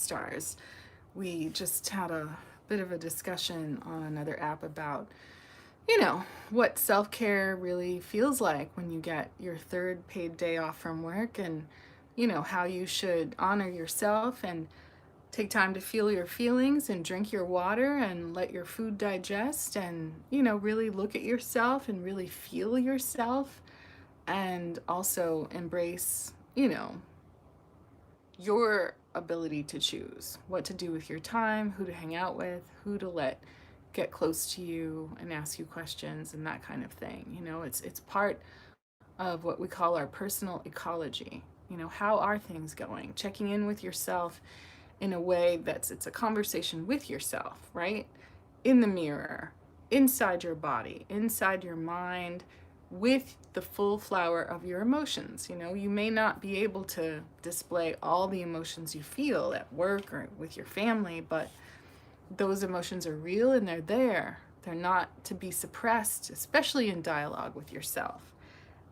stars. We just had a bit of a discussion on another app about, what self care really feels like when you get your third paid day off from work, and, how you should honor yourself and take time to feel your feelings and drink your water and let your food digest and, really look at yourself and really feel yourself, and also embrace, your ability to choose what to do with your time, who to hang out with, who to let get close to you and ask you questions and that kind of thing. It's part of what we call our personal ecology. How are things going? Checking in with yourself in a way that's it's a conversation with yourself, right? In the mirror, inside your body, inside your mind, with the full flower of your emotions. You may not be able to display all the emotions you feel at work or with your family, but those emotions are real and they're there. They're not to be suppressed, especially in dialogue with yourself.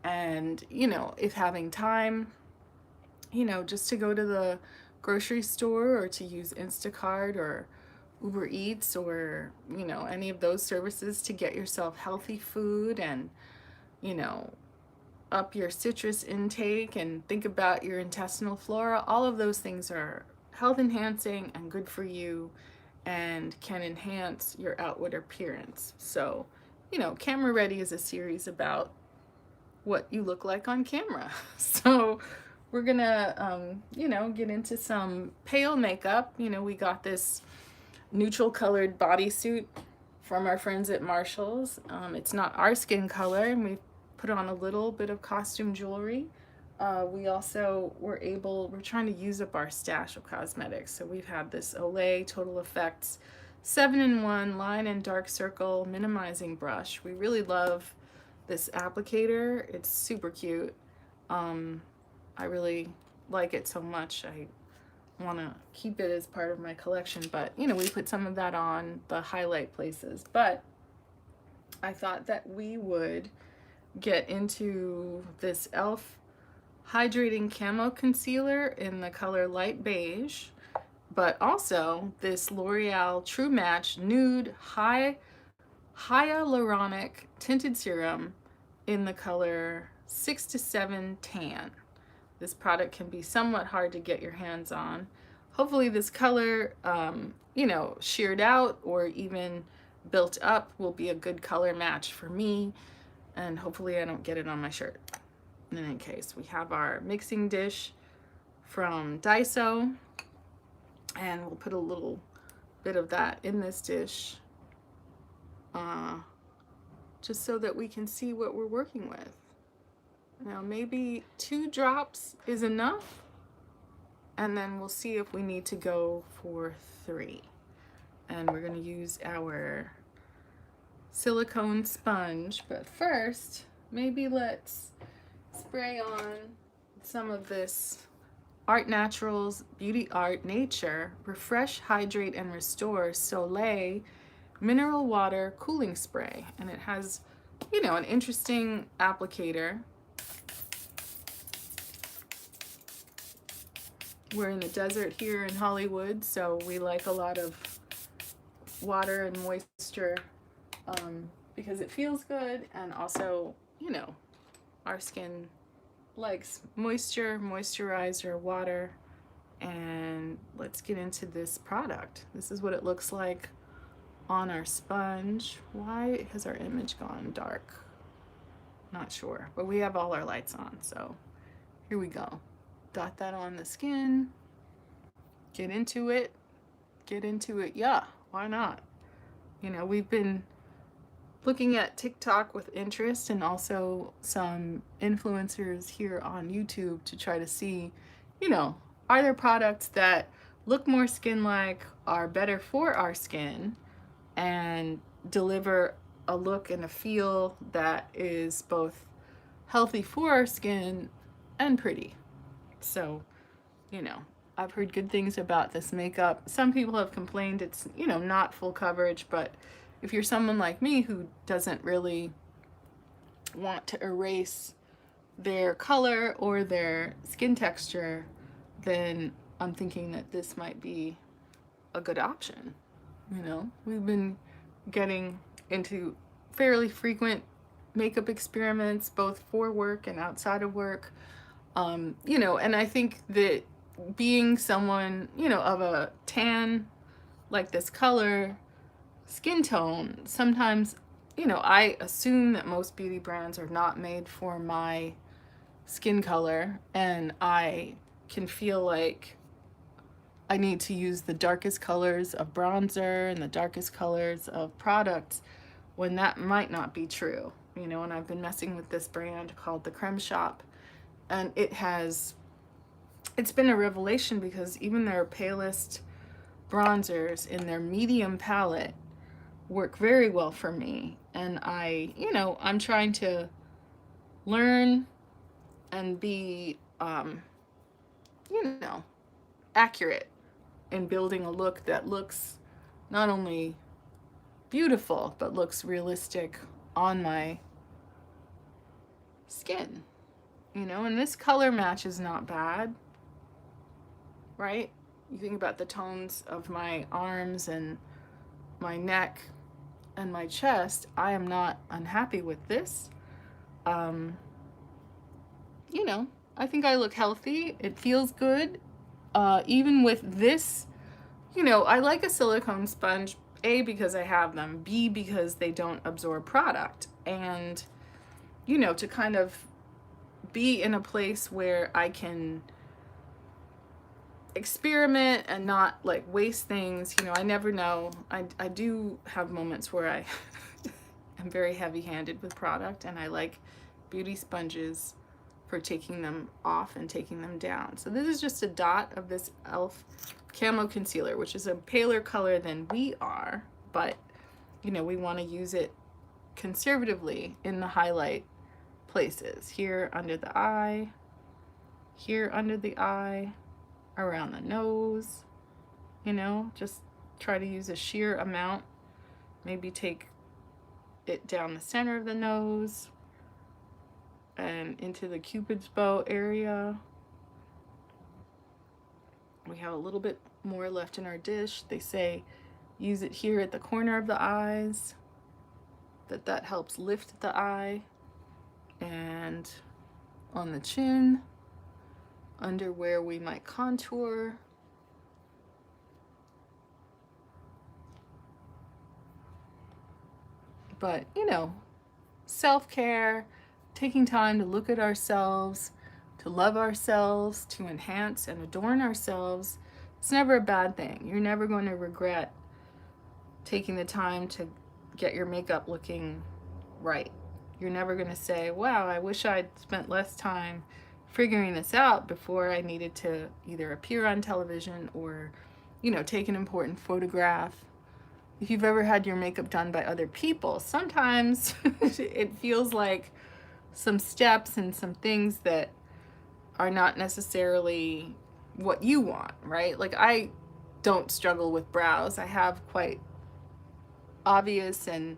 And, if having time, just to go to the grocery store or to use Instacart or Uber Eats or, any of those services to get yourself healthy food and, you know, up your citrus intake and think about your intestinal flora, all of those things are health enhancing and good for you and can enhance your outward appearance. So, Camera Ready is a series about what you look like on camera. So, we're gonna, get into some pale makeup. We got this neutral colored bodysuit from our friends at Marshall's. It's not our skin color, and we put on a little bit of costume jewelry. We're trying to use up our stash of cosmetics. So we've had this Olay Total Effects 7-in-1 line and dark circle minimizing brush. We really love this applicator. It's super cute. I really like it so much. I want to keep it as part of my collection, but we put some of that on the highlight places. But I thought that we would get into this e.l.f. Hydrating Camo Concealer in the color light beige, but also this L'Oreal True Match Nude Hyaluronic Tinted Serum in the color 6 to 7 Tan. This product can be somewhat hard to get your hands on. Hopefully this color, sheared out or even built up will be a good color match for me. And hopefully I don't get it on my shirt. In any case, we have our mixing dish from Daiso, and we'll put a little bit of that in this dish just so that we can see what we're working with. Now maybe 2 drops is enough, and then we'll see if we need to go for 3. And we're going to use our silicone sponge, but first maybe let's spray on some of this Art Naturals Beauty Art Nature Refresh, Hydrate, and Restore Soleil Mineral Water Cooling Spray. And it has, an interesting applicator. We're in the desert here in Hollywood, so we like a lot of water and moisture because it feels good, and also, our skin likes moisture, moisturizer, water. And let's get into this product. This is what it looks like on our sponge. Why has our image gone dark? Not sure, but we have all our lights on, so here we go. Dot that on the skin. Get into it. Yeah, why not? We've been looking at TikTok with interest, and also some influencers here on YouTube to try to see, are there products that look more skin-like, are better for our skin, and deliver a look and a feel that is both healthy for our skin and pretty. So, I've heard good things about this makeup. Some people have complained it's, not full coverage, but if you're someone like me who doesn't really want to erase their color or their skin texture, then I'm thinking that this might be a good option. You know, we've been getting into fairly frequent makeup experiments, both for work and outside of work. You know, and I think that being someone, you know, of a tan, like this color, skin tone, sometimes, you know, I assume that most beauty brands are not made for my skin color, and I can feel like I need to use the darkest colors of bronzer and the darkest colors of products when that might not be true. You know, and I've been messing with this brand called the Creme Shop, and it's been a revelation because even their palest bronzers in their medium palette work very well for me. And you know, I'm trying to learn and be, you know, accurate in building a look that looks not only beautiful, but looks realistic on my skin. You know, and this color match is not bad, right? You think about the tones of my arms and my neck and my chest. I am not unhappy with this. You know, I think I look healthy. It feels good. Even with this, you know, I like a silicone sponge, A, because I have them, B, because they don't absorb product. And, you know, to kind of be in a place where I can experiment and not like waste things. You know, I never know. I do have moments where I am very heavy-handed with product, and I like beauty sponges for taking them off and taking them down. So this is just a dot of this e.l.f. Camo Concealer, which is a paler color than we are, but you know, we want to use it conservatively in the highlight places. Here under the eye, here under the eye, around the nose, you know, just try to use a sheer amount. Maybe take it down the center of the nose and into the Cupid's bow area. We have a little bit more left in our dish. They say use it here at the corner of the eyes, that helps lift the eye, and on the chin, under where we might contour. But, you know, self-care, taking time to look at ourselves, to love ourselves, to enhance and adorn ourselves, it's never a bad thing. You're never going to regret taking the time to get your makeup looking right. You're never going to say, wow, I wish I'd spent less time figuring this out before I needed to either appear on television or, you know, take an important photograph. If you've ever had your makeup done by other people, sometimes it feels like some steps and some things that are not necessarily what you want, right? Like, I don't struggle with brows. I have quite obvious, and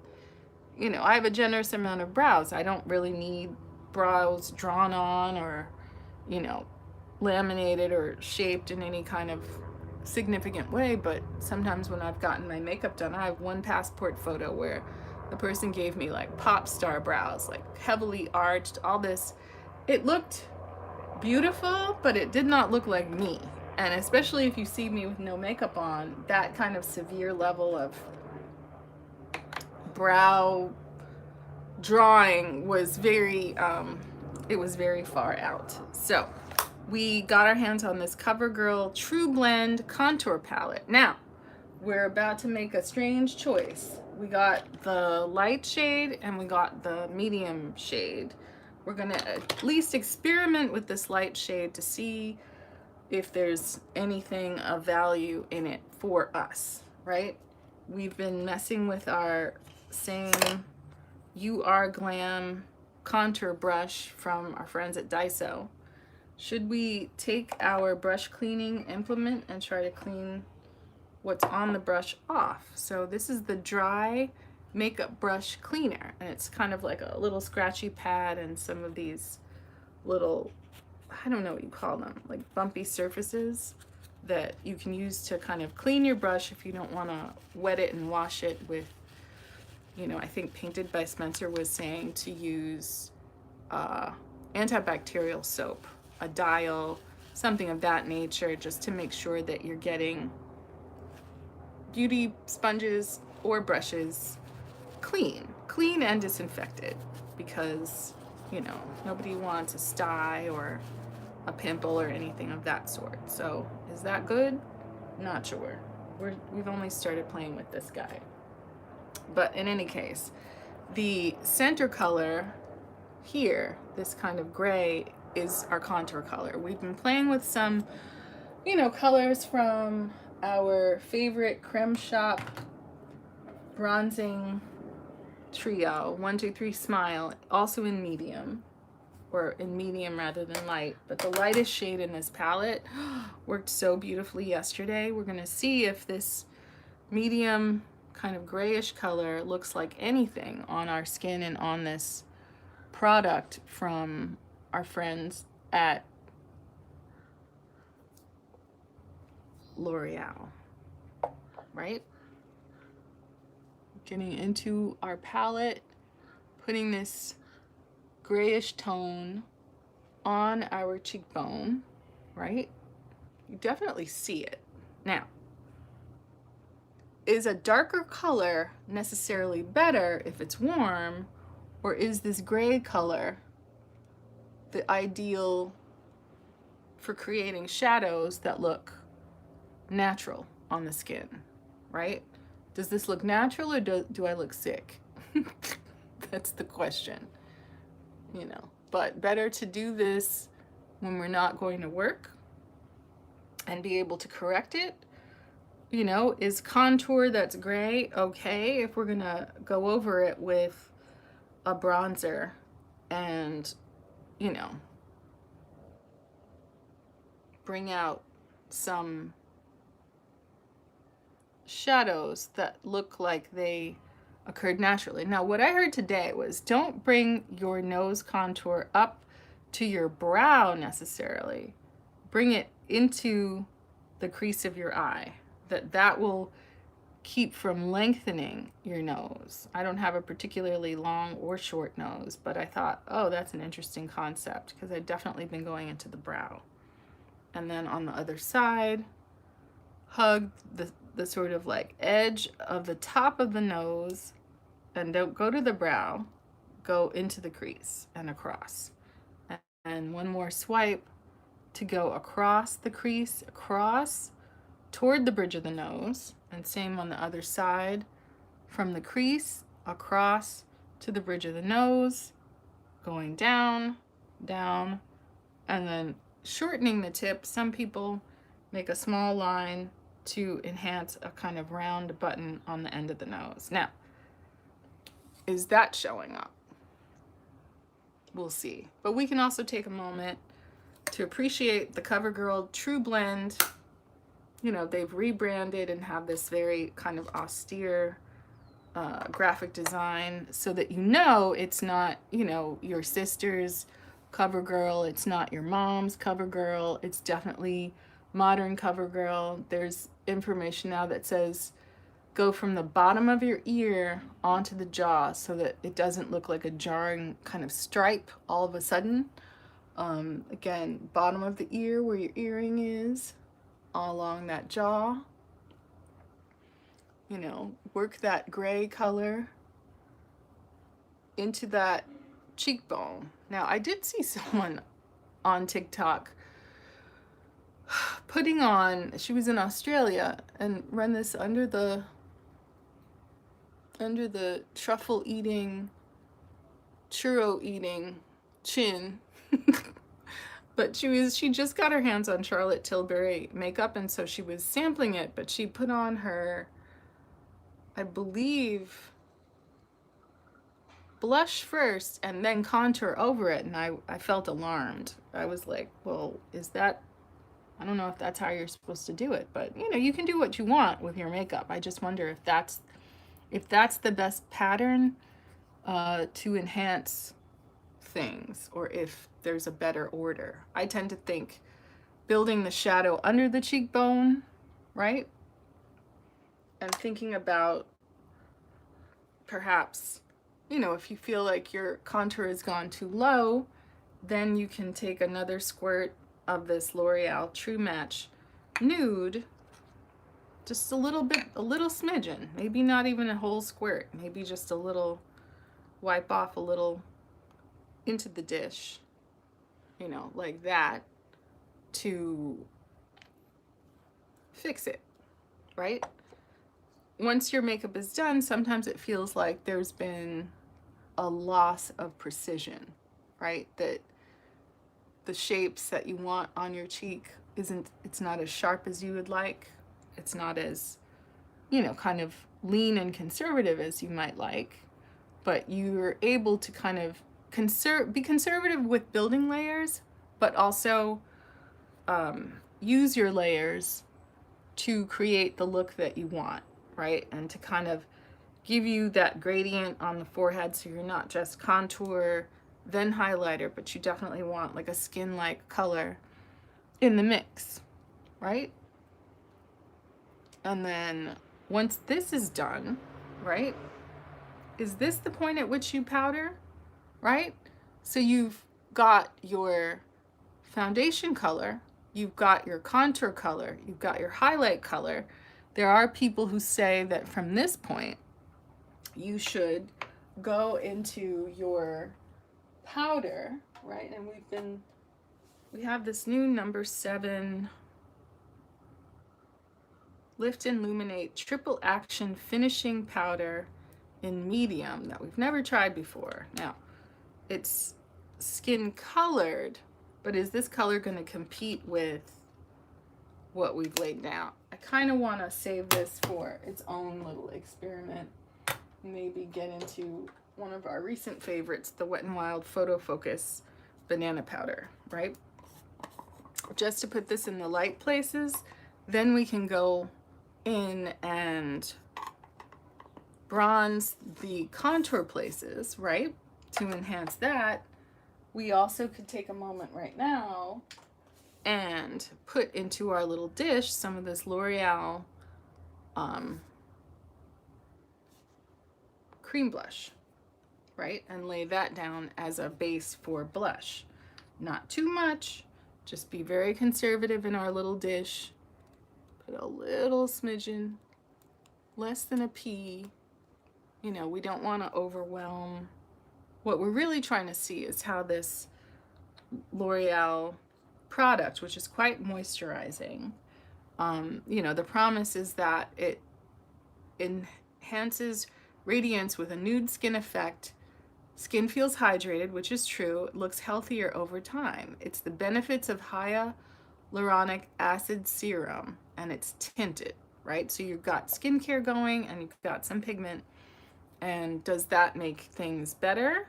you know, I have a generous amount of brows. I don't really need brows drawn on or, you know, laminated or shaped in any kind of significant way. But sometimes when I've gotten my makeup done, I have one passport photo where the person gave me like pop star brows, like heavily arched, all this. It looked beautiful, but it did not look like me. And especially if you see me with no makeup on, that kind of severe level of brow drawing was very, it was very far out. So we got our hands on this Covergirl True Blend Contour Palette. Now, we're about to make a strange choice. We got the light shade and we got the medium shade. We're gonna at least experiment with this light shade to see if there's anything of value in it for us, right? We've been messing with our same UR Glam contour brush from our friends at Daiso. Should we take our brush cleaning implement and try to clean what's on the brush off? So this is the dry makeup brush cleaner, and it's kind of like a little scratchy pad and some of these little, I don't know what you call them, like bumpy surfaces that you can use to kind of clean your brush if you don't want to wet it and wash it with, you know, I think Painted by Spencer was saying to use antibacterial soap, a dial, something of that nature, just to make sure that you're getting beauty sponges or brushes clean and disinfected, because, you know, nobody wants a sty or a pimple or anything of that sort. So is that good? Not sure. We've only started playing with this guy. But in any case, the center color here, this kind of gray, is our contour color. We've been playing with some, you know, colors from our favorite Creme Shop bronzing trio, 1 2 3 Smile, also in medium, or in medium rather than light. But the lightest shade in this palette worked so beautifully yesterday. We're gonna see if this medium kind of grayish color looks like anything on our skin and on this product from our friends at L'Oreal, right? Getting into our palette, putting this grayish tone on our cheekbone, right? You definitely see it. Now, is a darker color necessarily better if it's warm, or is this gray color the ideal for creating shadows that look natural on the skin, right? Does this look natural, or do I look sick? That's the question, you know. But better to do this when we're not going to work and be able to correct it. You know, is contour that's gray okay if we're gonna go over it with a bronzer and, you know, bring out some shadows that look like they occurred naturally. Now, what I heard today was, don't bring your nose contour up to your brow necessarily. Bring it into the crease of your eye. That will keep from lengthening your nose. I don't have a particularly long or short nose, but I thought, oh, that's an interesting concept, because I've definitely been going into the brow. And then on the other side, hug the sort of like edge of the top of the nose, and don't go to the brow, go into the crease and across. And one more swipe to go across the crease, across toward the bridge of the nose, and same on the other side, from the crease across to the bridge of the nose, going down, down, and then shortening the tip. Some people make a small line to enhance a kind of round button on the end of the nose. Now, is that showing up? We'll see. But we can also take a moment to appreciate the Covergirl True Blend. You know, they've rebranded and have this very kind of austere graphic design, so that, you know, it's not, you know, your sister's Covergirl, it's not your mom's Covergirl, it's definitely modern Covergirl. There's information now that says go from the bottom of your ear onto the jaw, so that it doesn't look like a jarring kind of stripe all of a sudden. Again, bottom of the ear where your earring is, all along that jaw. You know, work that gray color into that cheekbone. Now, I did see someone on TikTok putting on, she was in Australia, and run this under the truffle eating, churro eating chin. But she just got her hands on Charlotte Tilbury makeup, and so she was sampling it, but she put on her, I believe, blush first and then contour over it, and I felt alarmed. I was like, well, is that, I don't know if that's how you're supposed to do it, but, you know, you can do what you want with your makeup. I just wonder if that's the best pattern to enhance things, or if there's a better order. I tend to think building the shadow under the cheekbone, right? And thinking about perhaps, you know, if you feel like your contour has gone too low, then you can take another squirt of this L'Oreal True Match Nude, just a little bit, a little smidgen, maybe not even a whole squirt, maybe just a little, wipe off a little into the dish, you know, like that, to fix it, right? Once your makeup is done, sometimes it feels like there's been a loss of precision, right? That the shapes that you want on your cheek it's not as sharp as you would like. It's not as, you know, kind of lean and conservative as you might like, but you're able to kind of be conservative with building layers, but also use your layers to create the look that you want, right? And to kind of give you that gradient on the forehead, so you're not just contour then highlighter, but you definitely want like a skin-like color in the mix, right? And then once this is done, right, is this the point at which you powder, right? So you've got your foundation color, you've got your contour color, you've got your highlight color. There are people who say that from this point, you should go into your powder, right? And we have this new number 7 Lift and Luminate Triple Action Finishing Powder in medium that we've never tried before. Now, it's skin colored, but is this color going to compete with what we've laid down? I kind of want to save this for its own little experiment. Maybe get into one of our recent favorites, the Wet n Wild Photo Focus Banana Powder, right? Just to put this in the light places, then we can go in and bronze the contour places, right? To enhance that, we also could take a moment right now and put into our little dish some of this L'Oreal cream blush, right? And lay that down as a base for blush. Not too much, just be very conservative in our little dish. Put a little smidgen, less than a pea. You know, we don't want to overwhelm. What we're really trying to see is how this L'Oreal product, which is quite moisturizing, you know, the promise is that it enhances radiance with a nude skin effect. Skin feels hydrated, which is true. It looks healthier over time. It's the benefits of hyaluronic acid serum, and it's tinted, right? So you've got skincare going and you've got some pigment. And does that make things better,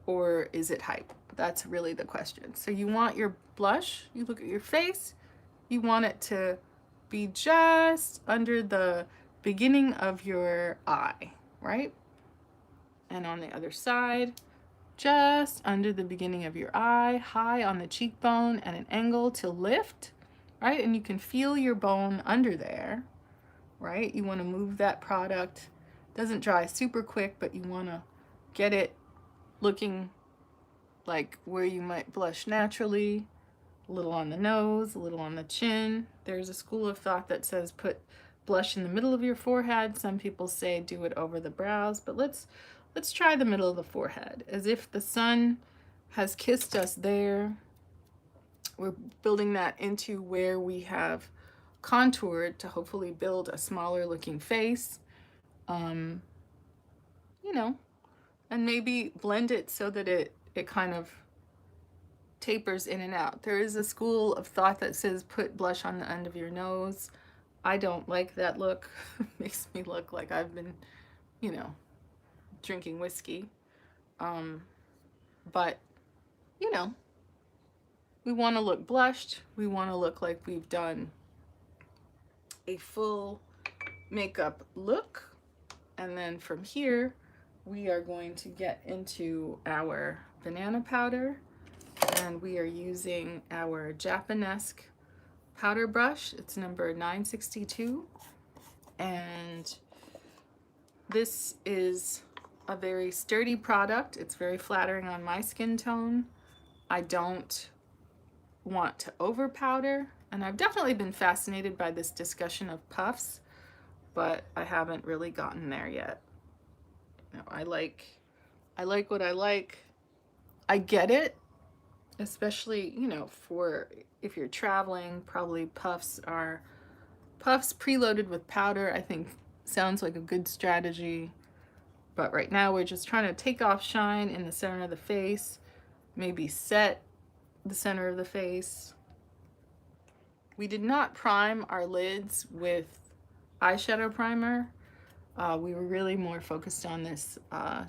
or is it hype? That's really the question. So you want your blush, you look at your face, you want it to be just under the beginning of your eye, right? And on the other side, just under the beginning of your eye, high on the cheekbone at an angle to lift, right? And you can feel your bone under there, right? You want to move that product. Doesn't dry super quick, but you want to get it looking like where you might blush naturally. A little on the nose, a little on the chin. There's a school of thought that says put blush in the middle of your forehead. Some people say do it over the brows, but let's try the middle of the forehead, as if the sun has kissed us there. We're building that into where we have contoured to hopefully build a smaller looking face. You know, and maybe blend it so that it kind of tapers in and out. There is a school of thought that says put blush on the end of your nose. I don't like that look. Makes me look like I've been, you know, drinking whiskey. But, you know, we want to look blushed. We want to look like we've done a full makeup look. And then from here, we are going to get into our banana powder. And we are using our Japanesque powder brush. It's number 962. And this is a very sturdy product. It's very flattering on my skin tone. I don't want to over powder, and I've definitely been fascinated by this discussion of puffs, but I haven't really gotten there yet. You know, I like what I like. I get it, especially, you know, for if you're traveling, probably puffs preloaded with powder, I think sounds like a good strategy. But right now we're just trying to take off shine in the center of the face, maybe set the center of the face. We did not prime our lids with eyeshadow primer. We were really more focused on this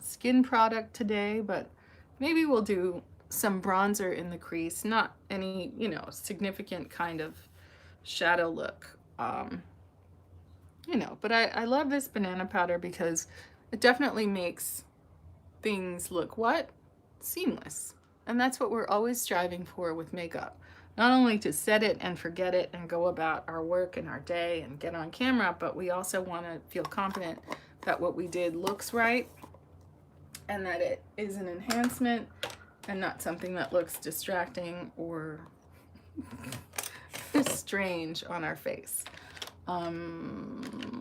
skin product today, but maybe we'll do some bronzer in the crease, not any, you know, significant kind of shadow look. You know, but I love this banana powder because it definitely makes things look what? Seamless. And that's what we're always striving for with makeup. Not only to set it and forget it and go about our work and our day and get on camera, but we also want to feel confident that what we did looks right and that it is an enhancement and not something that looks distracting or strange on our face.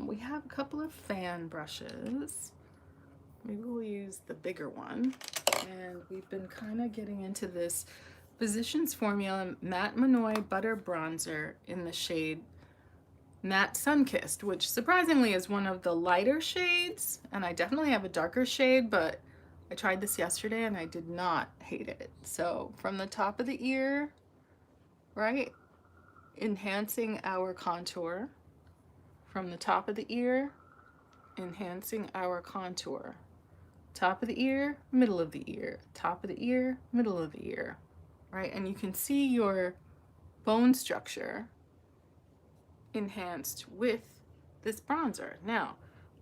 We have a couple of fan brushes. Maybe we'll use the bigger one. And we've been kind of getting into this Physicians Formula Matte Monoi Butter Bronzer in the shade Matte Sunkissed, which surprisingly is one of the lighter shades. And I definitely have a darker shade, but I tried this yesterday and I did not hate it. So from the top of the ear, right? Enhancing our contour. From the top of the ear, enhancing our contour. Top of the ear, middle of the ear, top of the ear, middle of the ear, right? And you can see your bone structure enhanced with this bronzer. Now,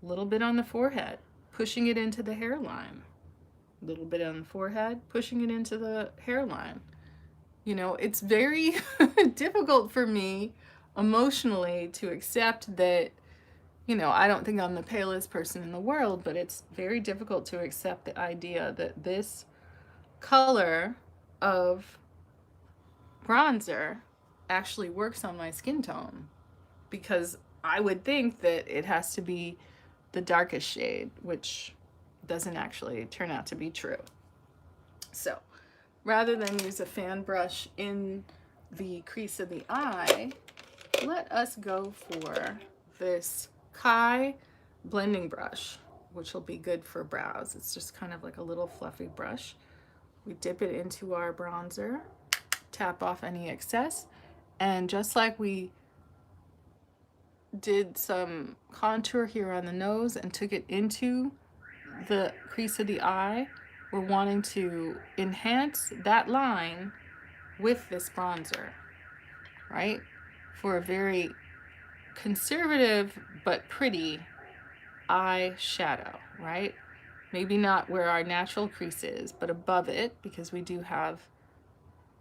a little bit on the forehead, pushing it into the hairline. A little bit on the forehead, pushing it into the hairline. You know, it's very difficult for me emotionally to accept that, you know, I don't think I'm the palest person in the world, but it's very difficult to accept the idea that this color of bronzer actually works on my skin tone, because I would think that it has to be the darkest shade, which doesn't actually turn out to be true. So rather than use a fan brush in the crease of the eye, let us go for this Kai blending brush, which will be good for brows. It's just kind of like a little fluffy brush. We dip it into our bronzer, tap off any excess, and just like we did some contour here on the nose and took it into the crease of the eye, we're wanting to enhance that line with this bronzer, right? For a very conservative but pretty eye shadow, right? Maybe not where our natural crease is, but above it, because we do have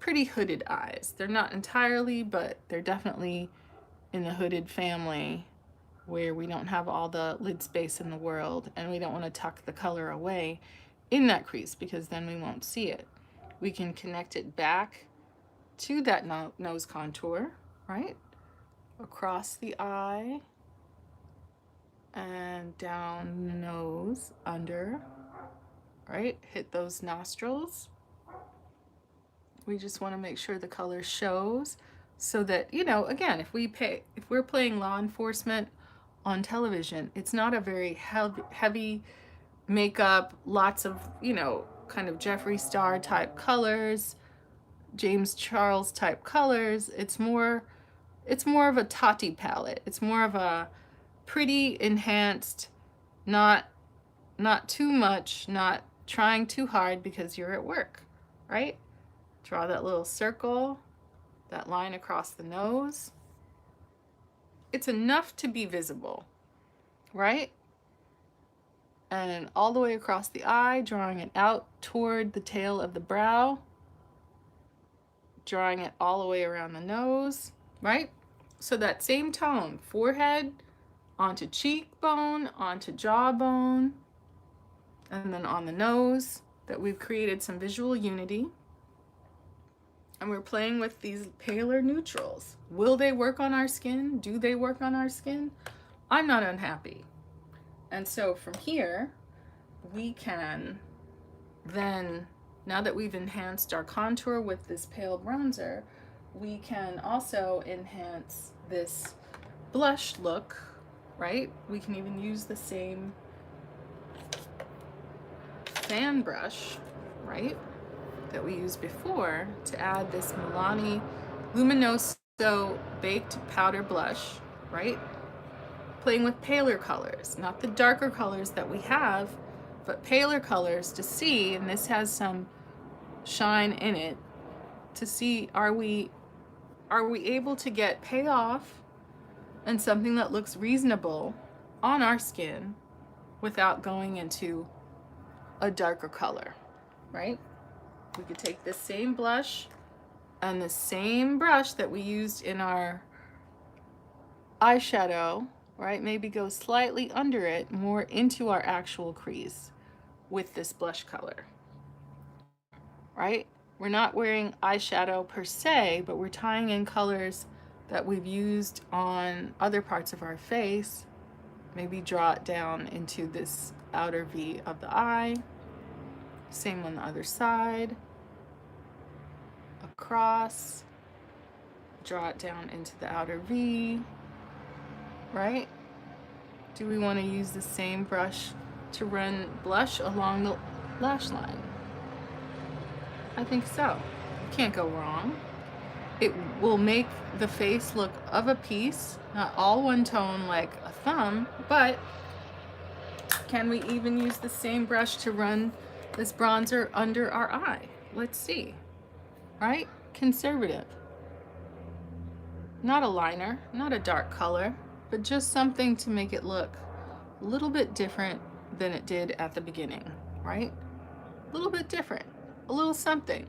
pretty hooded eyes. They're not entirely, but they're definitely in the hooded family, where we don't have all the lid space in the world, and we don't want to tuck the color away in that crease because then we won't see it. We can connect it back to that nose contour, right? Across the eye and down the nose, under, right? Hit those nostrils. We just want to make sure the color shows so that, you know, again, if we're playing law enforcement on television, it's not a very heavy makeup, lots of, you know, kind of Jeffree Star type colors, James Charles type colors. It's more of a Tati palette. It's more of a pretty enhanced, not too much, not trying too hard because you're at work, right? Draw that little circle, that line across the nose. It's enough to be visible, right? And all the way across the eye, drawing it out toward the tail of the brow. drawing it all the way around the nose, right? So that same tone, forehead, onto cheekbone, onto jawbone, and then on the nose, that we've created some visual unity. And we're playing with these paler neutrals. Will they work on our skin? Do they work on our skin? I'm not unhappy. And so from here, we can then, now that we've enhanced our contour with this pale bronzer, we can also enhance this blush look, right? We can even use the same fan brush, right, that we used before to add this Milani Luminoso Baked Powder Blush, right? Playing with paler colors, not the darker colors that we have, but paler colors to see, and this has some shine in it, to see are we able to get payoff and something that looks reasonable on our skin without going into a darker color, right? We could take this same blush and the same brush that we used in our eyeshadow, right? Maybe go slightly under it, more into our actual crease with this blush color, right? We're not wearing eyeshadow per se, but we're tying in colors that we've used on other parts of our face. Maybe draw it down into this outer V of the eye. Same on the other side. Across. Draw it down into the outer V. Right? Do we want to use the same brush to run blush along the lash line? I think so. Can't go wrong. It will make the face look of a piece, not all one tone like a thumb, but can we even use the same brush to run this bronzer under our eye? Let's see, right? Conservative. Not a liner, not a dark color, but just something to make it look a little bit different than it did at the beginning, right? A little bit different, a little something.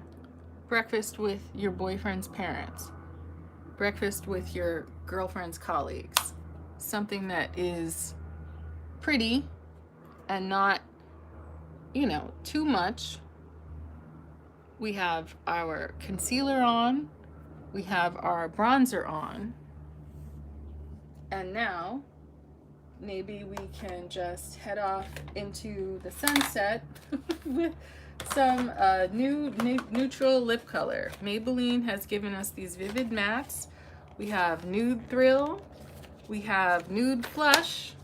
Breakfast with your boyfriend's parents, breakfast with your girlfriend's colleagues, something that is pretty and not, you know, too much. We have our concealer on, we have our bronzer on, and now maybe we can just head off into the sunset with some neutral lip color. Maybelline has given us these vivid mattes. We have Nude Thrill, we have Nude Flush,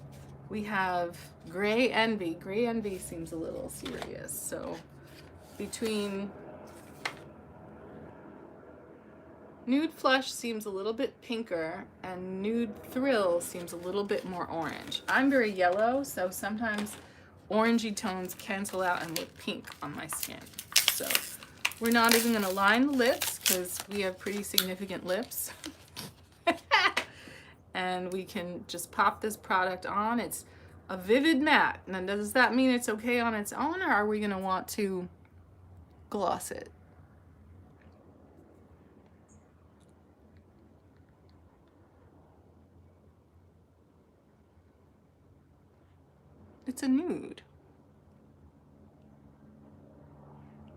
we have Gray Envy. Gray Envy seems a little serious, so between Nude Flush seems a little bit pinker and Nude Thrill seems a little bit more orange. I'm very yellow, so sometimes orangey tones cancel out and look pink on my skin. So we're not even gonna line the lips because we have pretty significant lips. And we can just pop this product on. It's a vivid matte. Now, does that mean it's okay on its own, or are we gonna want to gloss it? It's a nude.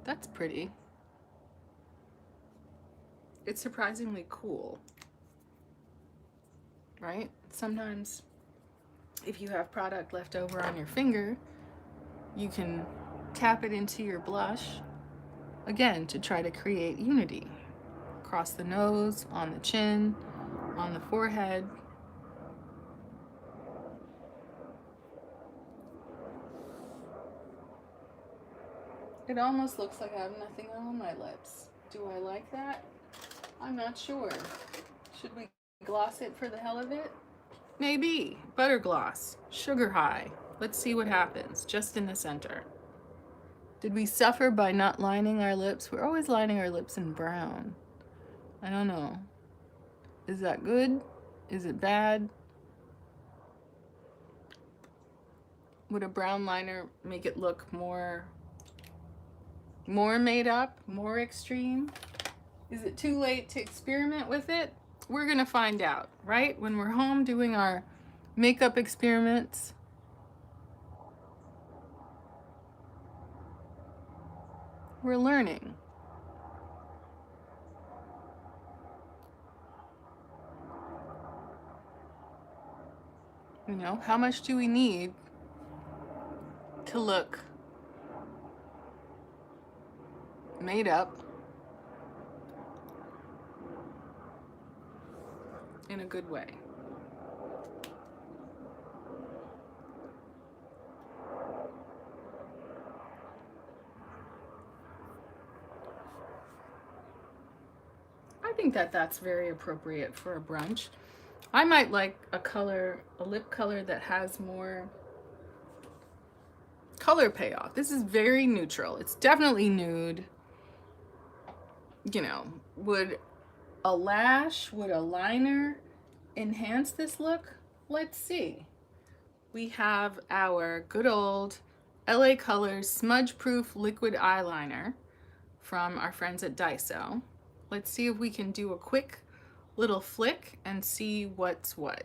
That's pretty. It's surprisingly cool, right? Sometimes if you have product left over on your finger, you can tap it into your blush, again, to try to create unity across the nose, on the chin, on the forehead. It almost looks like I have nothing on my lips. Do I like that? I'm not sure. Should we gloss it for the hell of it? Maybe. Butter gloss. Sugar high. Let's see what happens. Just in the center. Did we suffer by not lining our lips? We're always lining our lips in brown. I don't know. Is that good? Is it bad? Would a brown liner make it look more made up, more extreme? Is it too late to experiment with it? We're gonna find out, right? When we're home doing our makeup experiments, we're learning. You know, how much do we need to look made up in a good way? I think that that's very appropriate for a brunch. I might like a color, a lip color that has more color payoff. This is very neutral. It's definitely nude. You know, would a lash, would a liner enhance this look? Let's see. We have our good old LA Colors Smudge Proof Liquid Eyeliner from our friends at Daiso. Let's see if we can do a quick little flick and see what's what.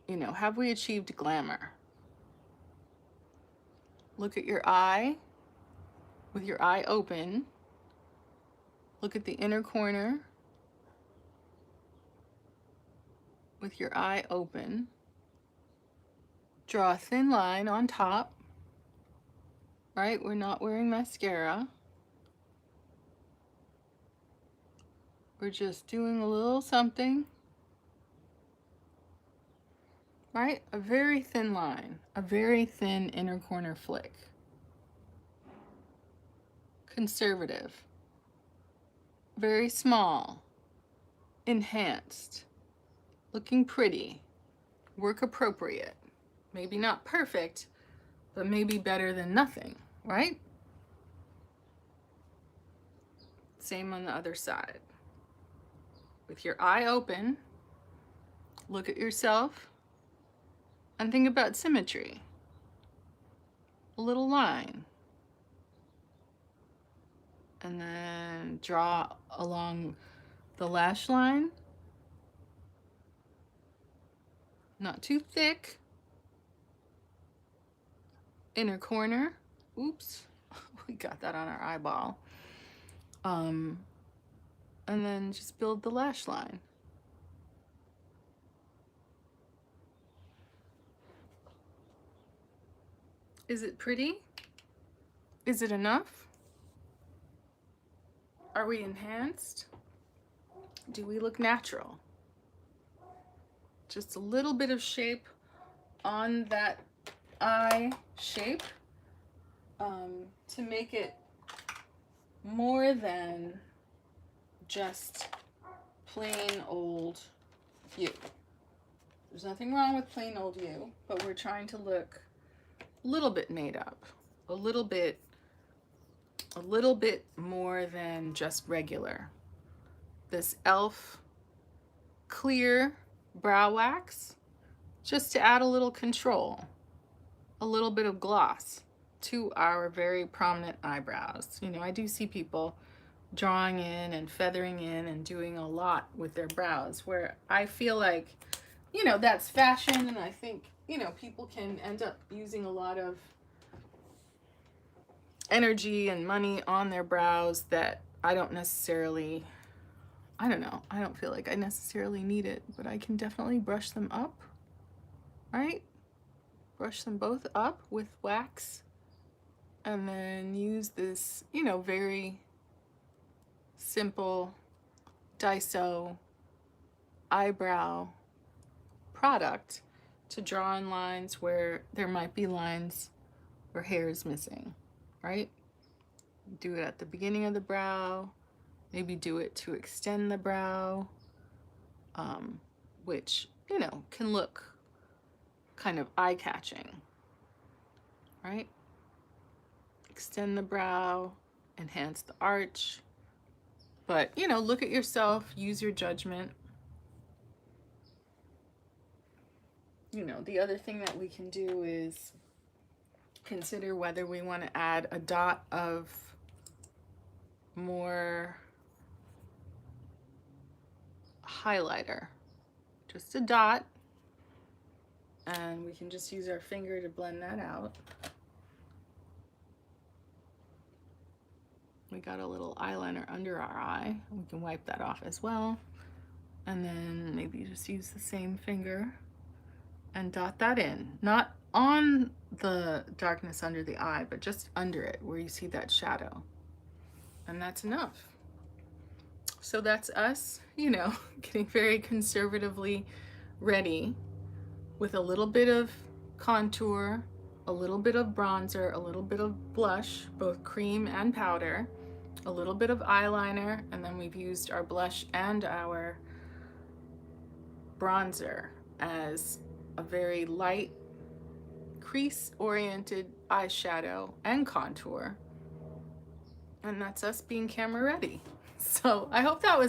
You know, have we achieved glamour? Look at your eye with your eye open. Look at the inner corner with your eye open. Draw a thin line on top, right? We're not wearing mascara. We're just doing a little something, right? A very thin line, a very thin inner corner flick. Conservative, very small, enhanced, looking pretty, work appropriate. Maybe not perfect, but maybe better than nothing, right? Same on the other side. With your eye open, look at yourself and think about symmetry. A little line. And then draw along the lash line. Not too thick. Inner corner. Oops, we got that on our eyeball. And then just build the lash line. Is it pretty? Is it enough? Are we enhanced? Do we look natural? Just a little bit of shape on that eye shape to make it more than just plain old you. There's nothing wrong with plain old you, but we're trying to look a little bit made up, a little bit more than just regular. This e.l.f. clear brow wax, just to add a little control, a little bit of gloss to our very prominent eyebrows. You know, I do see people drawing in and feathering in and doing a lot with their brows, where I feel like, you know, that's fashion, and I think, you know, people can end up using a lot of energy and money on their brows that I don't necessarily, I don't know, I don't feel like I necessarily need it, but I can definitely brush them up, right? Brush them both up with wax, and then use this, you know, very simple Daiso eyebrow product to draw in lines where there might be lines where hair is missing, right? Do it at the beginning of the brow, maybe do it to extend the brow, which, you know, can look kind of eye-catching, right? Extend the brow, enhance the arch, but, you know, look at yourself, use your judgment. You know, the other thing that we can do is consider whether we want to add a dot of more highlighter, just a dot, and we can just use our finger to blend that out. We got a little eyeliner under our eye. We can wipe that off as well. And then maybe just use the same finger and dot that in. Not on the darkness under the eye, but just under it where you see that shadow. And that's enough. So that's us, you know, getting very conservatively ready with a little bit of contour, a little bit of bronzer, a little bit of blush, both cream and powder, a little bit of eyeliner, and then we've used our blush and our bronzer as a very light crease-oriented eyeshadow and contour. And that's us being camera ready. So I hope that was